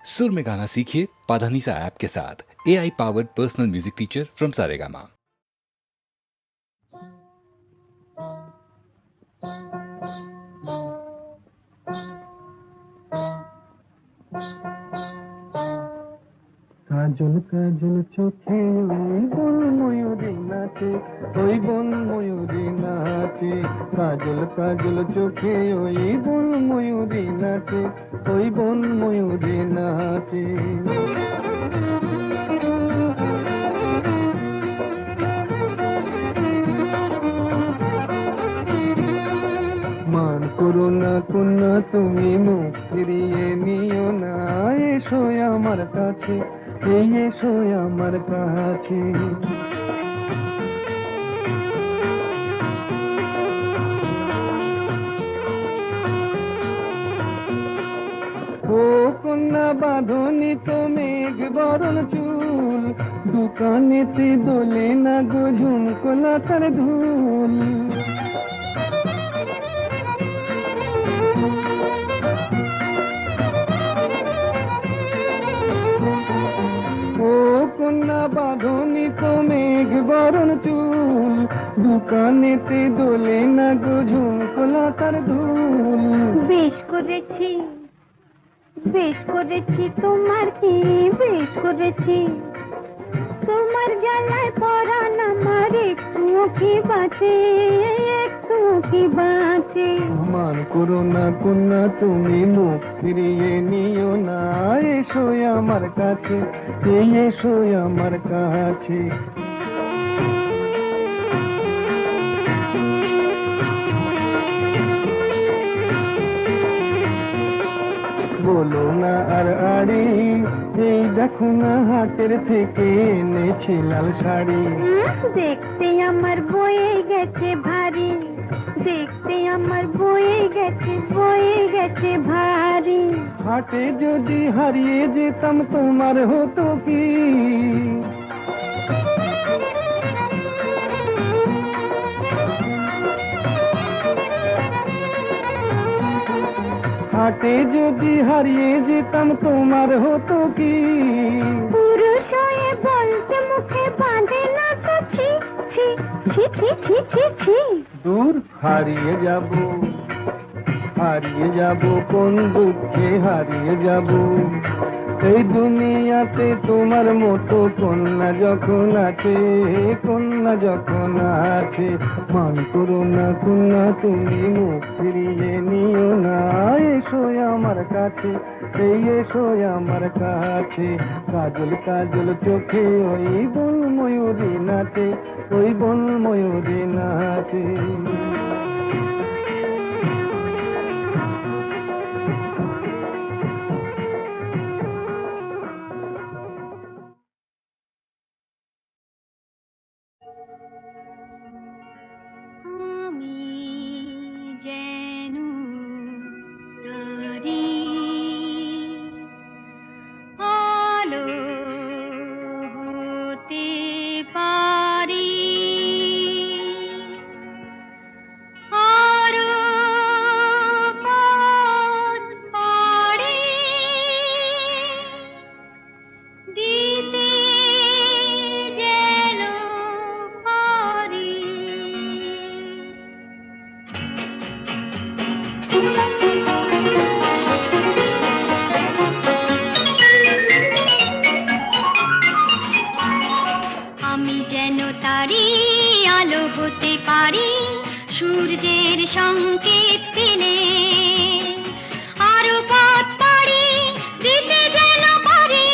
सुर में गाना सीखिए पाधानीसा ऐप के साथ। AI powered personal music teacher from Saregama. কাজল কাজল চোখে ওই বন ময়ূরী নাচে, ওই বন ময়ূরী নাচে। কাজল কাজল চোখে ওই বন ময়ূরী নাচে, ওই বন ময়ূরী নাচে। মান করো না কন্যা তুমি, মুখ ফিরিয়ে নিও না। এসো আমার কাছে, এই এসো আমার কাছে। ও কন্যা বাঁধনি তো মেঘ বরণ চুল, দোকানেতে দোলে না গো ঝুমকোলা তার ধুল। কন্যা বাঁধনি তো মেঘ বরণ চুল, দোকানেতে দোলে না গো ঝুমকোলা তার ধুল। বেশ করেছি বেশ করেছি তোমার কি বেশ করেছি, তোমার জ্বালায় পরাণ আমার একটু কি বাঁচে, একটু কি বাঁচে। মান করো না কন্যা তুমি, মুখ ফিরিয়ে নিও না। এসো আমার কাছে, এই এসো আমার কাছে। বলো না আর আড়ি, এই দেখো না হাটের থেকে এনেছি লাল শাড়ি। দেখতে আমার বয়ে গেছে ভারী, দেখতে আমার বয়ে গেছে ভারী। হাটে যদি হারিয়ে যেতাম তোমার হতো কি? হাটে যদি হারিয়ে যেতাম তোমার হতো কি? পুরুষ হয়ে বলতে মুখে বাঁধে না তো ছি ছি ছি ছি ছি ছি ছি। দূর হারিয়ে যাব, হারিয়ে যাব কোন দুঃখে হারিয়ে যাব। এই দুনিয়াতে তোমার মতো কন্যা যখন আছে, কন্যা যখন আছে। মান করো না কন্যা তুমি, মুখ ফিরিয়ে নিও না। এসো আমার কাছে, এই এসো আমার কাছে। কাজল কাজল চোখে ওই বন ময়ূরী নাচে, ওই বন ময়ূরী নাচে। আমি যেন তারি আলো হতে পারি, সূর্যের সংকেত পেলে আরো পথ পাড়ি দিতে যেন পারি,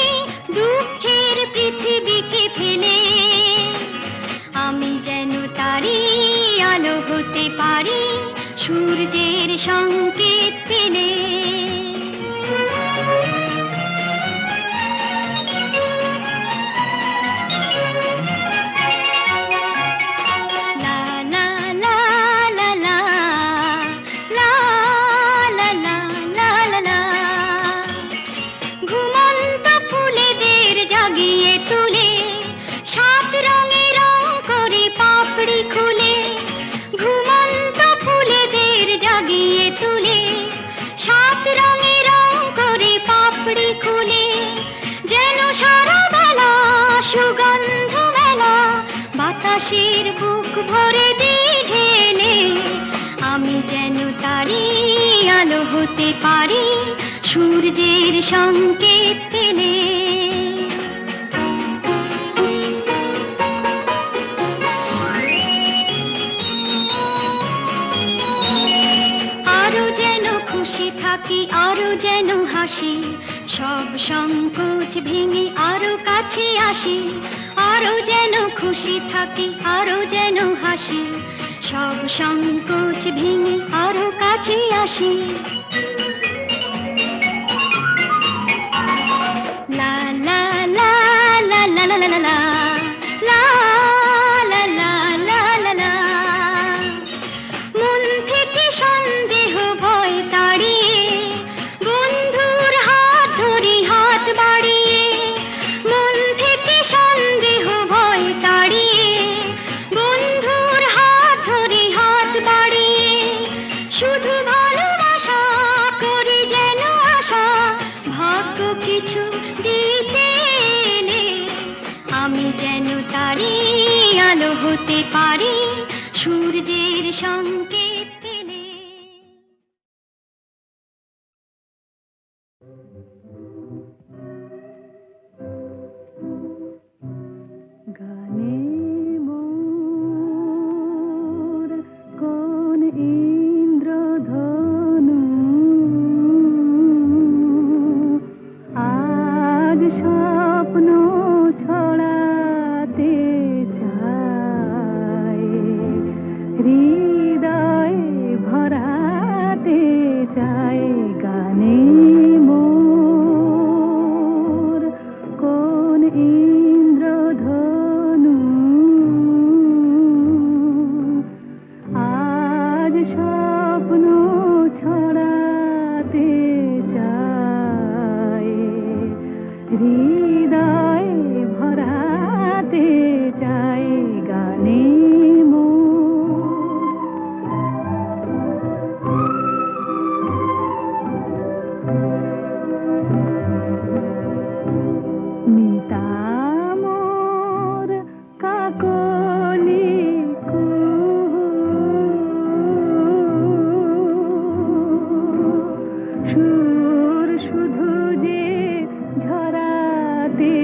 দুঃখের পৃথিবীকে ফেলে। আমি যেন তারি আলো হতে পারি, সূর্যের সংকেত পেলে। সাত রঙে রং করে পাপড়ি খুলে বাতাসের বুক ভরে দিই ঢেলে, আমি যেন তারি আলো হতে পারি সূর্যের সংকেত পেলে। আরো যেন খুশি থাকি, আরো যেন হাসি, সব সংকোচ ভেঙে আরো কাছে আসি। আরো যেন খুশি থাকি, আরো যেন হাসি, সব সংকোচ ভেঙে আরো কাছে আসি। লা লা লা লা লা লা লা লা লা লা লা লা লা লা লা। মন থেকে সন্দেহ ভয় তাড়িয়ে বন্ধুর হাত ধরি হাত বাড়িয়ে, মন থেকে সন্দেহ ভয় তাড়িয়ে বন্ধুর হাত ধরি হাত বাড়িয়ে, শুধু ভালোবাসা করি যেন আশা ভাগ্য কিছু দিতে এলে, আমি যেন তারি আলো হতে পারি সূর্যের সংকেত পেলে। গানে মোর কোন ইন্দ্রধনু, আজ স্বপ্ন ছড়াতে চায়, হৃদয়ে ভরাতে চায়। গানে মোর কোন ইন্দ্রধনু, আজ স্বপ্ন ছড়াতে চায়, হৃদয়ে ভরাতে চায়। গানে মিতা মোর কাকলি কুহু, সুর শুধু যে ঝরাতে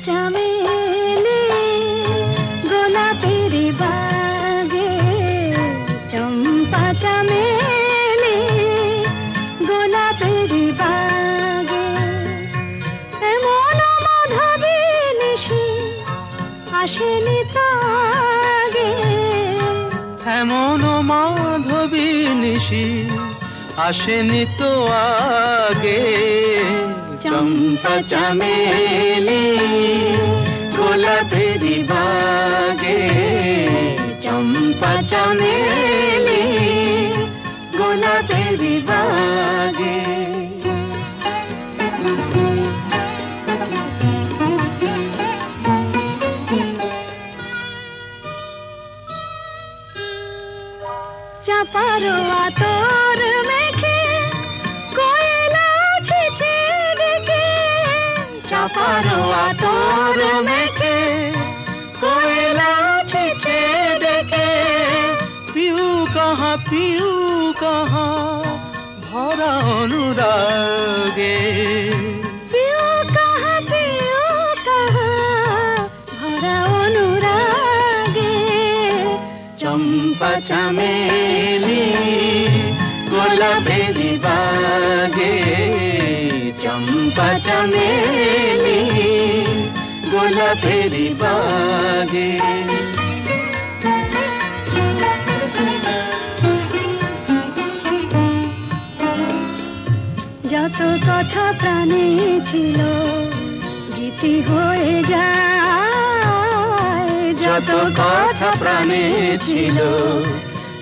চামেলি গোলাপের বাগে, চম্পা চামেলি গোলাপের বাগে, এমন মাধবী নিশি আসেনি তো আগে, এমন মাধবী নিশি আসেনি তো আগে, চম্পা চামেলি গোলাপের বাগে, চম্পা চামেলি গোলাপের বাগে। চাপার আতর মেখে কোয়েলা ছিছে ডেকে, চাপার আতর মেখে কোয়েলা ছিছে ডেকে, পিউ কাহা ভরা অনুরাগে, পিউ কাহা ভরা অনুরাগে, চম্পা চামেলি গোলাপের বাগে, চম্পা চামেলি গোলাপের বাগে। যত কথা প্রাণে ছিল গীতি হয়ে যায়, যত কথা প্রাণে ছিল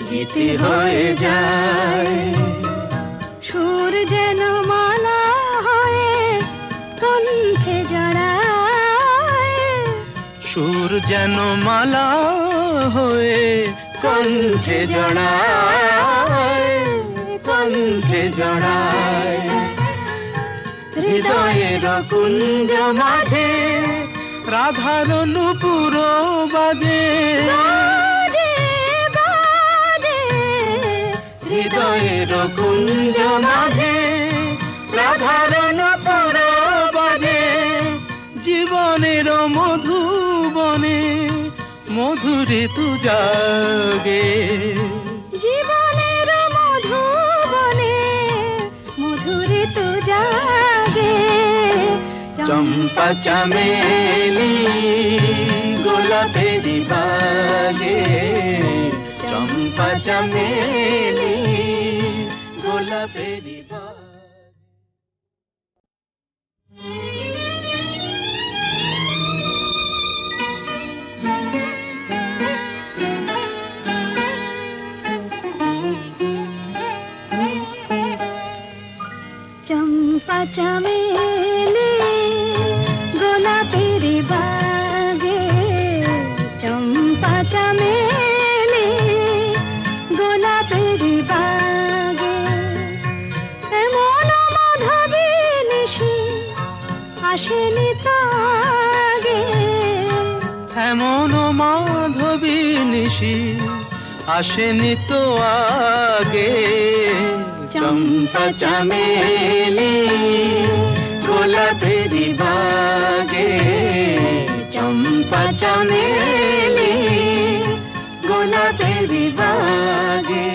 গীতি হয়ে যায়, সুর যেন মালা হয়ে কণ্ঠে জড়ায়, সুর যেন মালা হয়ে কণ্ঠে জড়ায়, কণ্ঠে জড়ায়, হৃদয়ের কুঞ্জ মাঝে রাধার নূপুর বাজে, বাজে বাজে, হৃদয়ের কুঞ্জ মাঝে রাধার নূপুর বাজে, জীবনের মধুবনে মধুরে তু জাগে, জীবনের মধুবনে মধুরে তো জাগে, চম্পা চামেলি গোলাপের বাগে, চম্পা চামেলি গোলাপের বাগে। চম্পা চামেলি গোলাপের বাগে, চম্পা চামেলি গোলাপের বাগে, এমন মাধবী নিশি আসেনি তো আগে, এমন মাধবী নিশি আসেনি তো আগে, চম্পা চামেলি গোলাপের বাগে, চম্পা চামেলি গোলাপের বাগে।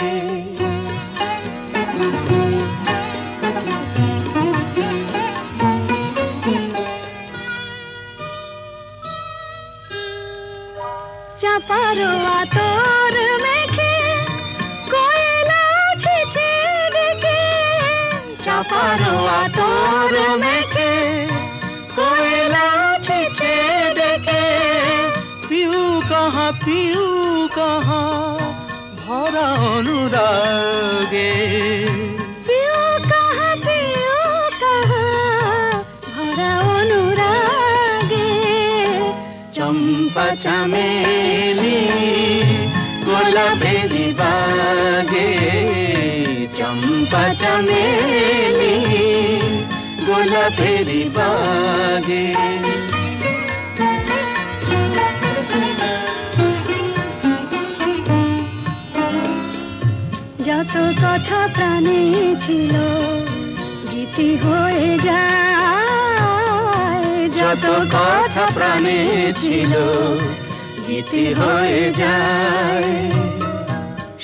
চাপার আতর মেখে কোয়েলা ছিছে ডেকে, চাপার আতর মেখে কোয়েলা ছিছে ডেকে, পিউ কাহা ভরা অনুরাগে, পিউ কাহা ভরা অনুরাগে, চম্পা চামেলি গোলাপের বাগে, চম্পা চামেলি গোলাপের বাগে। যত কথা প্রাণে ছিল গীতি হয়ে যায়, কত কথা প্রাণে ছিল গীতি হয়ে যায়।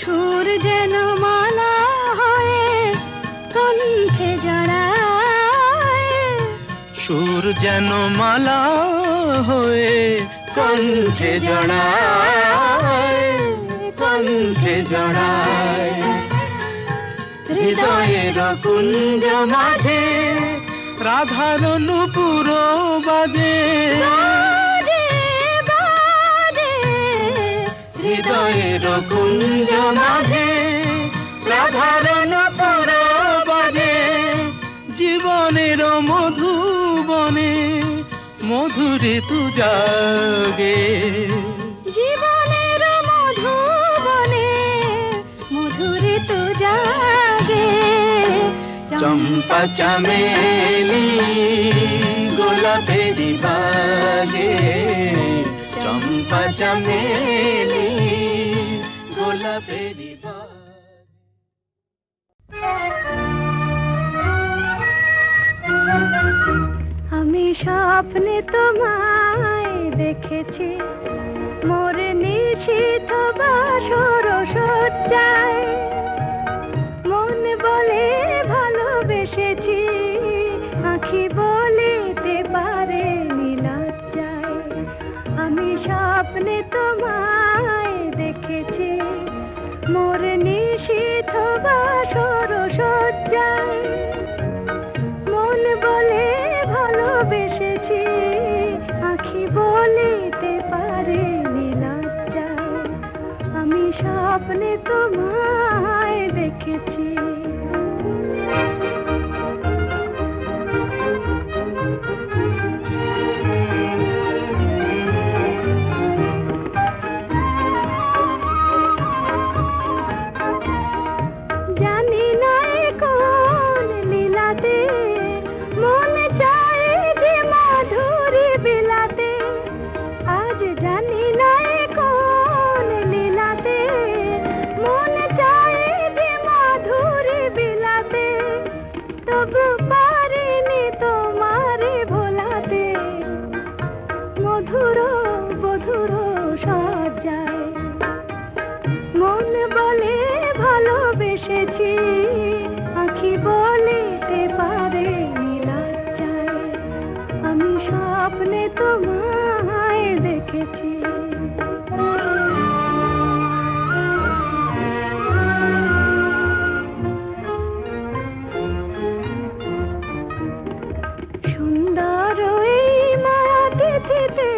সুর যেন মালা হয়ে কণ্ঠে জড়ায়, সুর যেন মালা হয়ে কণ্ঠে জড়ায়, কণ্ঠে জড়ায়। হৃদয়ের কুঞ্জ মাঝে রাধার নূপুর বাজে, বাজে বাজে হৃদয়ের কুঞ্জ মাঝে রাধার নূপুর বাজে। জীবনের মধুবনে মধুরে তু জাগে, জীবনের মধুবনে মধুরে তো জাগে। চম্পা চামেলি গোলাপেরি বাগে, চম্পা চামেলি গোলাপেরি বাগে। আমি স্বপ্নে তোমায় দেখেছি, মোর নিশীথ বাসর সজ্জায়। মন বলে ভালোবেসেছি, আঁখি বলিতে পারে লজ্জায়। আমি স্বপ্নে তোমায় দেখেছি, মোর নিশীথ বাসর সজ্জায়। মন বলে ভালোবেসেছি, আঁখি বলিতে পারে লজ্জায়। আমি স্বপ্নে তোমায় দেখেছি। জানি না কোন লীলাতে মন চায় যে মাধুরী বিলাতে। আজ জানি না কোন লীলাতে মন চায় যে মাধুরী বিলাতে। তবু পারিনি তোমারে ভোলাতে, মধুর মধুর সজ্জায়। মন বলে ভালোবেসেছি, আঁখি বলিতে পারে লজ্জায়। আমি স্বপ্নে তোমায় দেখেছি। সুন্দর এই মায়া তিথিতে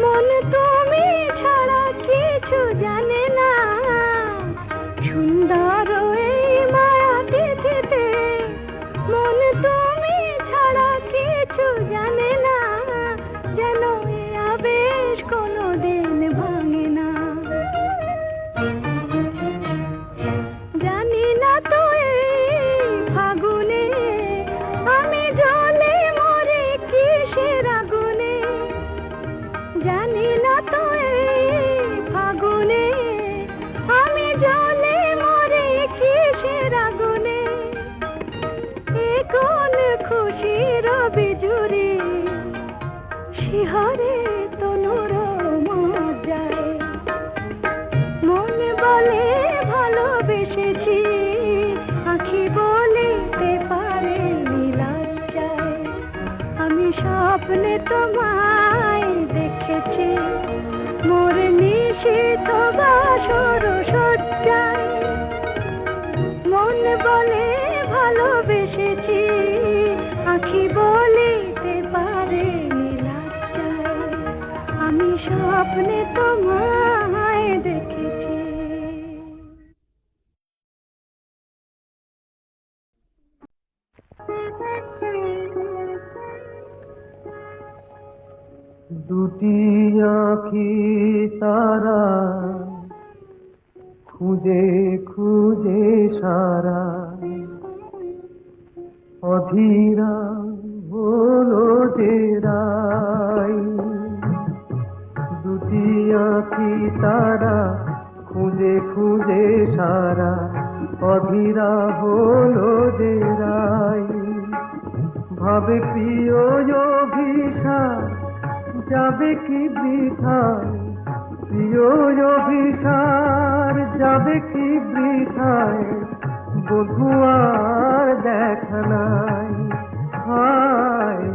মন তুমি ছাড়া কিছু জানে না। সুন্দর এই মায়া তিথিতে মন তুমি ছাড়া কিছু জানে না। যেন এ আবেশ কোনোদিন ভাঙে না। জানি না তো এই ফাগুনে আমি জ্বলে মরে কিসের আগুনে। জানি না তো এই ফাগুনে আমি জ্বলে মরে কিসের আগুনে। এ কোন খুশির বিজুরি শিহরে তনুর মজ্জায়। মন বলে ভালোবেসেছি, আঁখি বলিতে পারে লজ্জায়। আমি স্বপ্নে তোমায় দেখেছি, মোর নিশীথ বাসর সজ্জায়। মন বলে ভালোবেসেছি, আঁখি বলিতে পারে লজ্জায়। আমি স্বপ্নে তোমায় দেখেছি। দুটি আঁখি তারা খুঁজে খুঁজে সারা, অধীরা হলো যে রাই। দুটি আঁখি তারা খুঁজে খুঁজে সারা, অধীরা হলো যে রাই। ভাবে প্রিয় অভিশাপ যাবে কি বৃথায় প্রিয় অভিসার, যাবে কি বৃথায় বধুয়ার দেখা নাই, হায়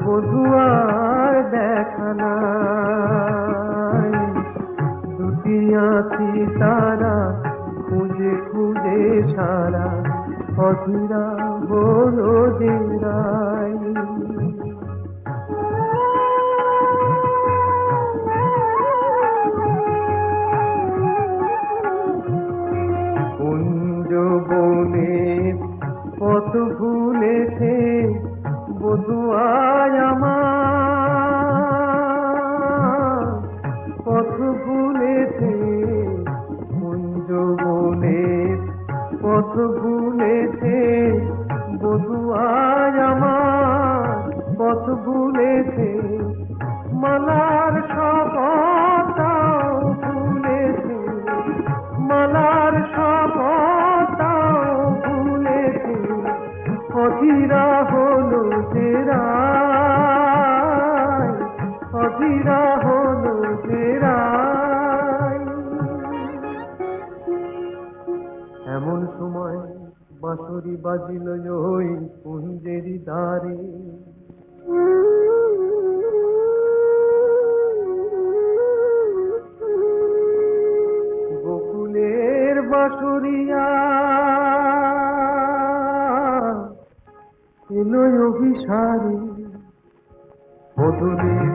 বধুয়ার দেখা নাই। দুটি আঁখি তারা খুঁজে খুঁজে সারা অধীরা হলো যে রায়। কুঞ্জ বনের পথ ভুলেছে বধুয়ায় আমার, পথ ভুলেছে কুঞ্জ বনের পথ ভুলেছে বধুয়ায় আমার, পথ ভুলেছে মালার শপথটাও ভুলেছে, মালার শপথটাও ভুলেছে অধীরা হলো যে রায়, অধীরা হলো যে রায়। এমন সময় বাঁশরি বাজিল ওই কুঞ্জেরি দ্বারে, গোকুলের বাঁশরিয়া এলো অভিসারে। বধূদের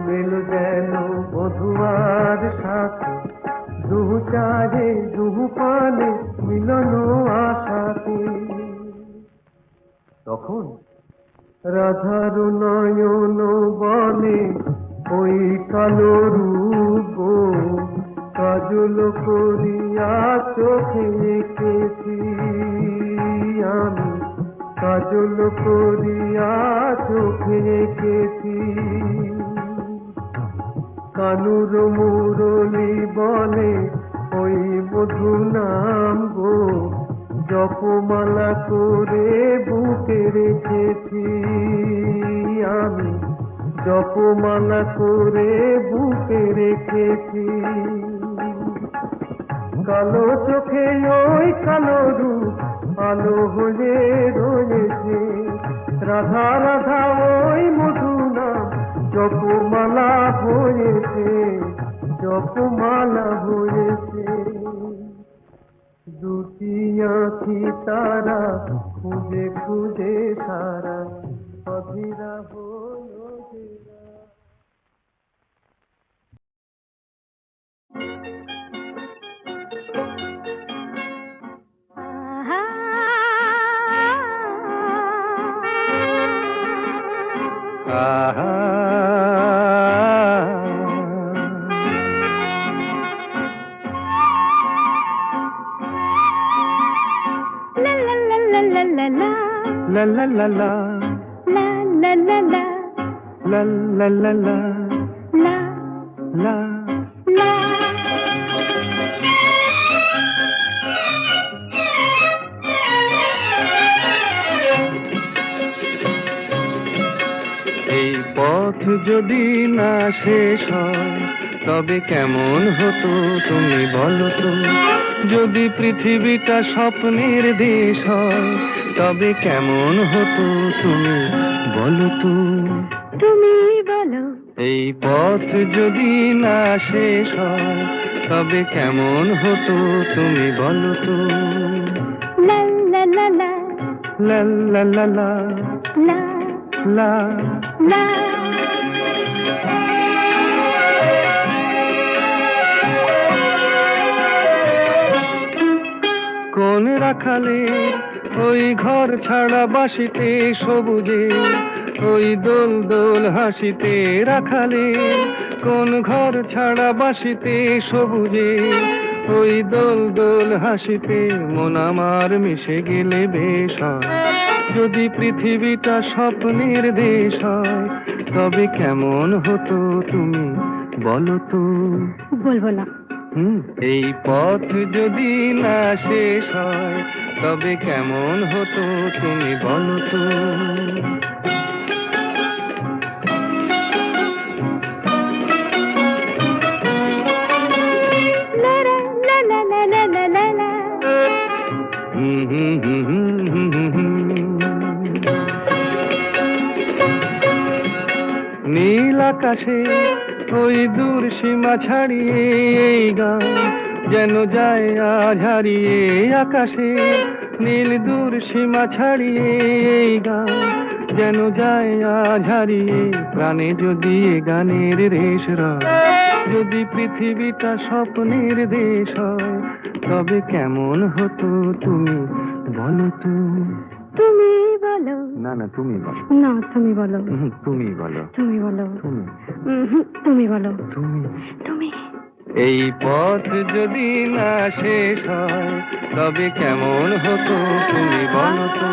মেল যেন বধুয়ার সাথে, দুহু চাহে দুহু পানে মিলন আশাতে। তখন রাধার নয়ন বলে ওই কালো রূপ কাজল করিয়া চোখে এঁকেছি আমি, কাজল করিয়া চোখে এঁকেছি। কানুর মুরলি বলে ওই মধু নাম গো জপমালা করে বুকে রেখেছি আমি, জপমালা করে বুকে রেখেছি। কালো চোখে ওই কালো রূপ আলো হয়ে রয়েছে, রাধা রাধা ওই মধু নাম জপমালা হয়েছে, জপমালা হয়েছে। দুটি আঁখি তারা খুঁজে খুঁজে সারা অধীরা হলো যে রায়। La la la la, La la la la, la la la la, la la. la. এই পথ যদি না শেষ হয় তবে কেমন হতো তুমি বলো তো, যদি পৃথিবীটা স্বপ্নের দেশ হয় তবে কেমন হতো তুমি বলো তো, তুমি বলো। এই পথ যদি না শেষ হয় তবে কেমন হতো তুমি বলো তো। La la la la, লা লা লা লা, la লা। la. কোন রাখালে ওই ঘর ছাড়া বাসিতে সবুজে, ওই দোল দোল হাসিতে রাখালে কোন ঘর ছাড়া বাসিতে সবুজে, ওই দোল দোল হাসিতে মন আমার মিশে গেলে বেশ হয়। যদি পৃথিবীটা স্বপ্নের দেশ হয় তবে কেমন হতো তুমি বলো তো। বলবো না। এই পথ যদি না শেষ হয় তবে কেমন হতো তুমি বলো তো। নীল আকাশে ওই দূর সীমা ছাড়িয়ে এই গান যেন যায় আজ হারিয়ে। আকাশে নীল দূর সীমা ছাড়িয়ে এই গান যেন যায় আজ হারিয়ে। প্রাণে যদি এ গানের রেশ রয়, যদি পৃথিবীটা স্বপ্নের দেশ হয়, তবে কেমন হতো তুমি বলো তো? তুমি বলো। না না, তুমি বলো। না, তুমি বলো। তুমি বলো। তুমি বলো। তুমি তুমি বলো। তুমি তুমি। এই পথ যদি না শেষ হয়, তবে কেমন হতো তুমি বলো তো?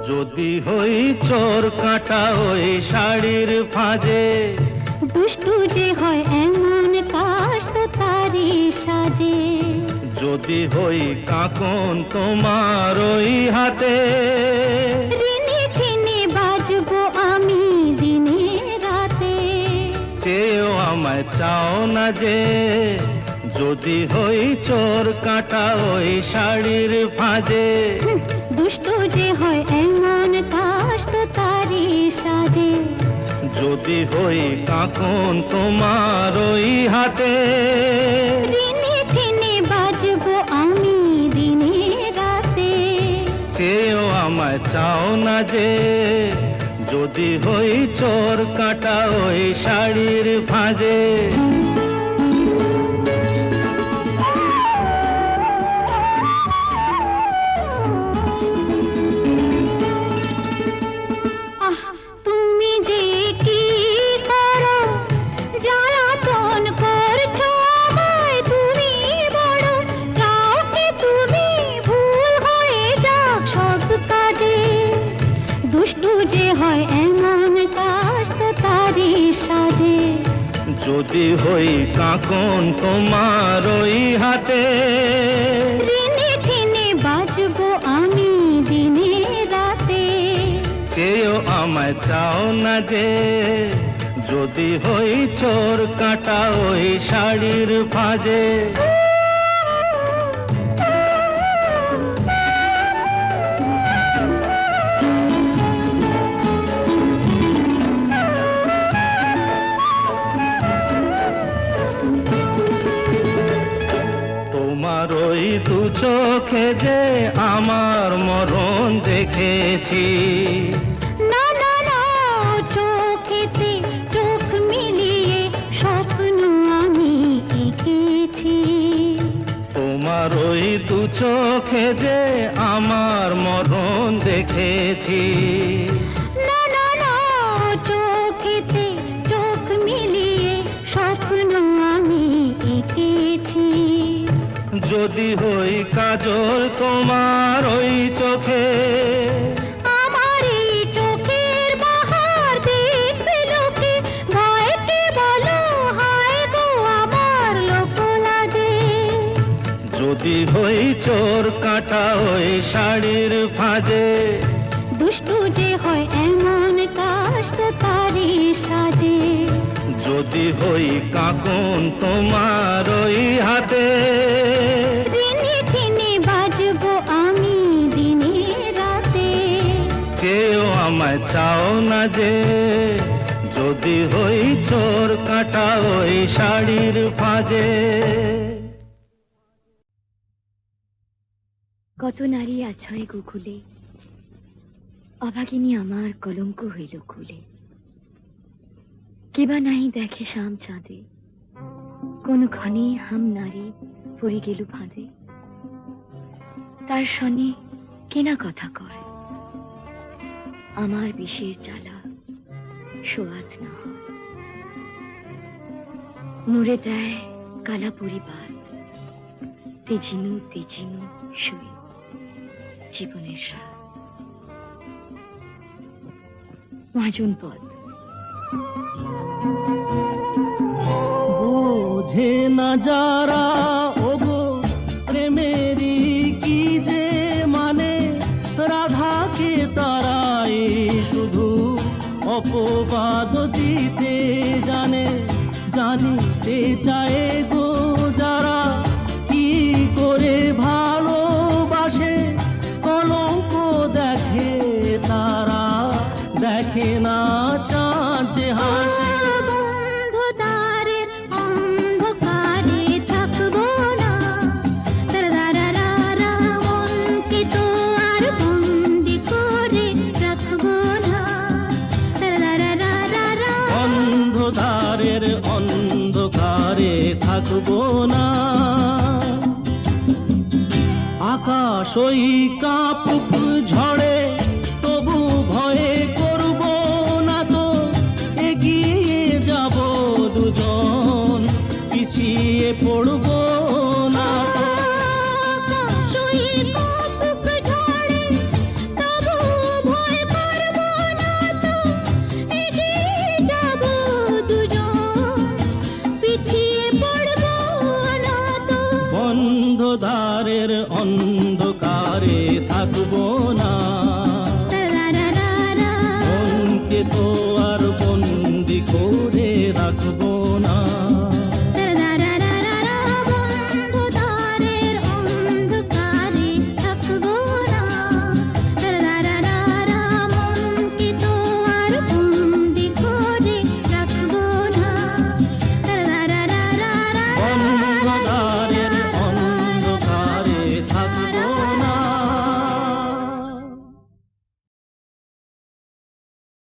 যদি হই চোর কাঁটা ওই শাড়ির ফাঁজে, দুষ্টু যে হয় এমন কাশ তো তারি সাজে। যদি হই কাঁকন তোমার ওই হাতে, রিনি ঝিনি বাজবো আমি দিনে রাতে। চেয়েও আমায় চাও না যে। যদি হই চোর কাঁটা ওই শাড়ির ফাঁজে, দুষ্টু যে হয় এমন কাশ তো তারি সাজে। যদি হই কাঁকন তোমার ওই হাতে, রিনি ঝিনি বাজবো আমি দিনে রাতে। চেয়েও আমায় চাও না যে। যদি হই চোর কাঁটা ওই শাড়ির ফাঁজে। আহ, তুমি যে কি করো, জ্বালাতন করছো আমায় তুমি বড়। চাও কি তুমি ভুল হয়ে যাক সব কাজে। দুষ্টু যে হয় এমন কাশ তো তারি সাজে। যদি হই কাঁকন তোমার ওই হাতে, রিনি ঝিনি বাজবো আমি দিনে রাতে। চেয়েও আমায় চাও না যে। যদি হই চোর কাঁটা ওই শাড়ির ফাঁজে। তোমার ওই দু চোখে যে আমার মরণ দেখেছি। না না না, চোখেতে চোখ মিলিয়ে স্বপ্ন আমি এঁকেছি। তোমার ওই দু চোখে যে আমার মরণ দেখেছি। না না না, চোখেতে চোখ মিলিয়ে স্বপ্ন আমি এঁকেছি। যদি হই কাজল তোমার ওই চোখে, আমার এই চোখের বাহার দেখবে লোকে। ভয়কে বলো হায় গো আমার লোক লাজে। যদি হই চোর কাঁটা ওই শাড়ির ফাঁজে। দুষ্টু যে হয় এমন কাশ তো তারি সাজে। যদি হই কাঁকন তোমার ওই হাতে, রিনি ঝিনি বাজবো আমি দিনে রাতে। চেয়েও আমায় চাও না যে। যদি হই চোর কাঁটা ওই শাড়ির ফাঁজে। কত নারী আছয় গোকুলে, অভাগিনী আমার কলঙ্ক হইল খুলে। কেবা নাহি দেখে শাম চাঁদে, কোন ক্ষণে হাম নারী পড়ি গেল ফাঁদে। তার সনে কেনা কথা কয়, আমার বিষের জ্বালা সোয়াদ না হয়। মুড়ে দেয় কালা পরিবার, তেজিনু তেজিনু শুই জীবনের স্বাদ। মহাজন পদ। না যারা ওগো প্রেমেরই কি যে মানে, রাধাকে তারাই শুধু অপবাদ দিতে জানে। জানিতে চায় গো যারা কি করে ভালোবাসে, কলঙ্ক দেখে তারা, দেখে না চাঁদ যে হাসে। বন্ধু দ্বারের অন্ধকারে থাকবো না, তারারারারা মনকে তো আর বন্দি করে রাখবো না, তারারারারা অন্ধকারের অন্ধকারে থাকবো না। আকাশ ওই কাপুক ঝড়ে তবু ভয়ে করব না তো, এগিয়ে যাব দুজন, পিছিয়ে পড়ব না তো। আকাশই কাপুক ঝড়ে তবু ভয় করবো না তো, এগিয়ে যাবো দুজন, পিছিয়ে পড়বো না তো। বন্ধদ্বারের অন্ধকারে থাকবো না, তারারারারা মনকে তো আর বন্দি করে রাখবো না। তারারারারা বন্ধু দ্বারের অন্ধকারে থাকবো না, তারারারারা মনকে তো আর বন্দি করে রাখবো না, তারারারারা বন্ধদ্বারের অন্ধকারে থাকবো